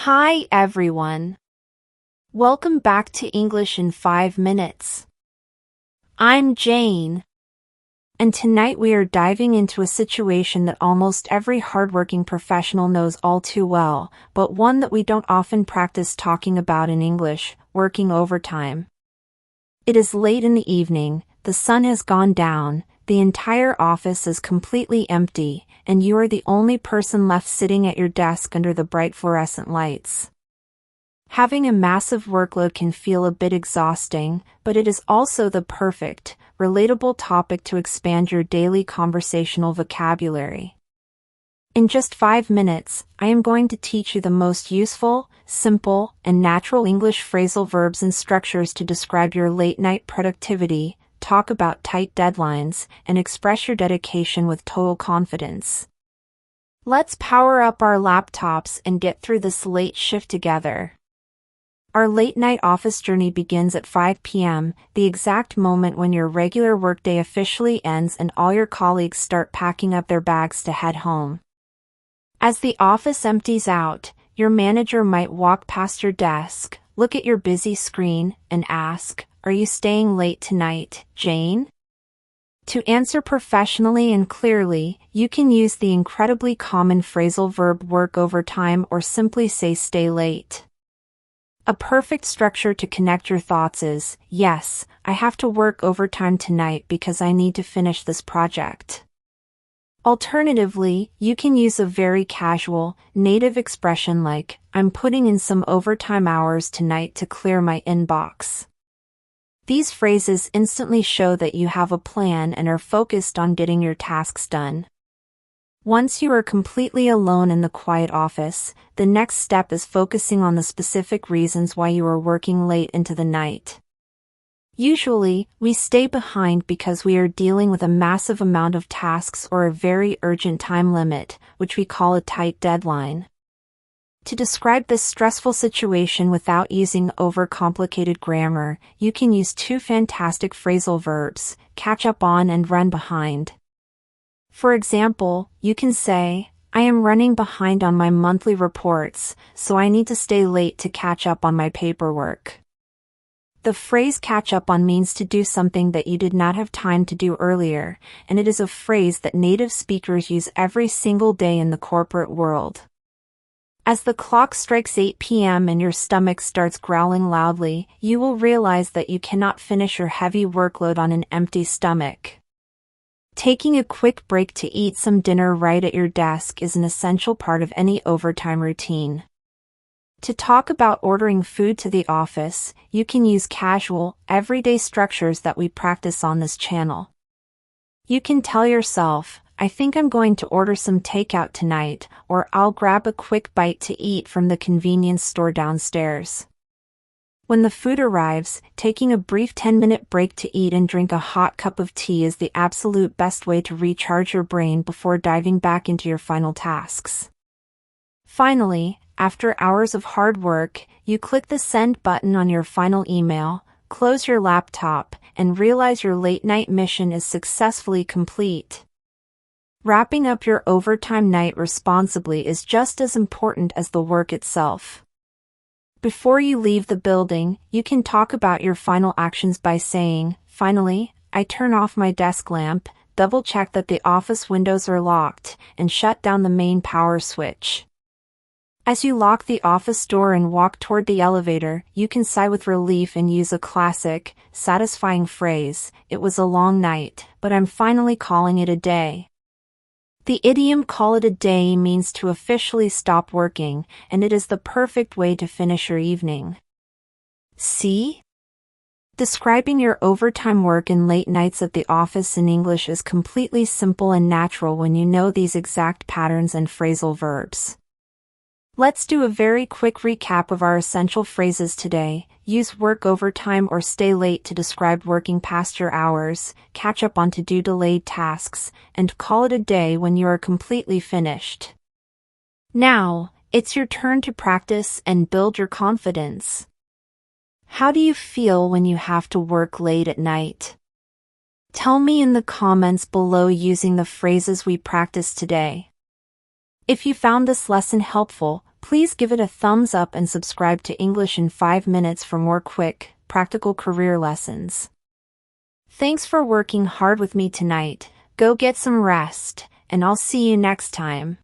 Hi everyone. Welcome back to English in 5 minutes. I'm Jane. And tonight we are diving into a situation that almost every hardworking professional knows all too well, but one that we don't often practice talking about in English: working overtime. It is late in the evening, the sun has gone down, the entire office is completely empty, and you are the only person left sitting at your desk under the bright fluorescent lights. Having a massive workload can feel a bit exhausting, but it is also the perfect, relatable topic to expand your daily conversational vocabulary. In just 5 minutes, I am going to teach you the most useful, simple, and natural English phrasal verbs and structures to describe your late-night productivity, talk about tight deadlines, and express your dedication with total confidence. Let's power up our laptops and get through this late shift together. Our late-night office journey begins at 5 p.m., the exact moment when your regular workday officially ends and all your colleagues start packing up their bags to head home. As the office empties out, your manager might walk past your desk, look at your busy screen, and ask, "Are you staying late tonight, Jane?" To answer professionally and clearly, you can use the incredibly common phrasal verb work overtime or simply say stay late. A perfect structure to connect your thoughts is, "Yes, I have to work overtime tonight because I need to finish this project." Alternatively, you can use a very casual, native expression like, "I'm putting in some overtime hours tonight to clear my inbox." These phrases instantly show that you have a plan and are focused on getting your tasks done. Once you are completely alone in the quiet office, the next step is focusing on the specific reasons why you are working late into the night. Usually, we stay behind because we are dealing with a massive amount of tasks or a very urgent time limit, which we call a tight deadline. To describe this stressful situation without using overcomplicated grammar, you can use two fantastic phrasal verbs, catch up on and run behind. For example, you can say, "I am running behind on my monthly reports, so I need to stay late to catch up on my paperwork." The phrase catch up on means to do something that you did not have time to do earlier, and it is a phrase that native speakers use every single day in the corporate world. As the clock strikes 8 p.m. and your stomach starts growling loudly, you will realize that you cannot finish your heavy workload on an empty stomach. Taking a quick break to eat some dinner right at your desk is an essential part of any overtime routine. To talk about ordering food to the office, you can use casual, everyday structures that we practice on this channel. You can tell yourself, "I think I'm going to order some takeout tonight," or "I'll grab a quick bite to eat from the convenience store downstairs." When the food arrives, taking a brief 10-minute break to eat and drink a hot cup of tea is the absolute best way to recharge your brain before diving back into your final tasks. Finally, after hours of hard work, you click the send button on your final email, close your laptop, and realize your late-night mission is successfully complete. Wrapping up your overtime night responsibly is just as important as the work itself. Before you leave the building, you can talk about your final actions by saying, "Finally, I turn off my desk lamp, double-check that the office windows are locked, and shut down the main power switch." As you lock the office door and walk toward the elevator, you can sigh with relief and use a classic, satisfying phrase, "It was a long night, but I'm finally calling it a day." The idiom "call it a day" means to officially stop working, and it is the perfect way to finish your evening. See? Describing your overtime work and late nights at the office in English is completely simple and natural when you know these exact patterns and phrasal verbs. Let's do a very quick recap of our essential phrases today. Use work overtime or stay late to describe working past your hours, catch up on to-do delayed tasks, and call it a day when you are completely finished. Now, it's your turn to practice and build your confidence. How do you feel when you have to work late at night? Tell me in the comments below using the phrases we practiced today. If you found this lesson helpful, please Please give it a thumbs up and subscribe to English in 5 minutes for more quick, practical career lessons. Thanks for working hard with me tonight. Go get some rest, and I'll see you next time.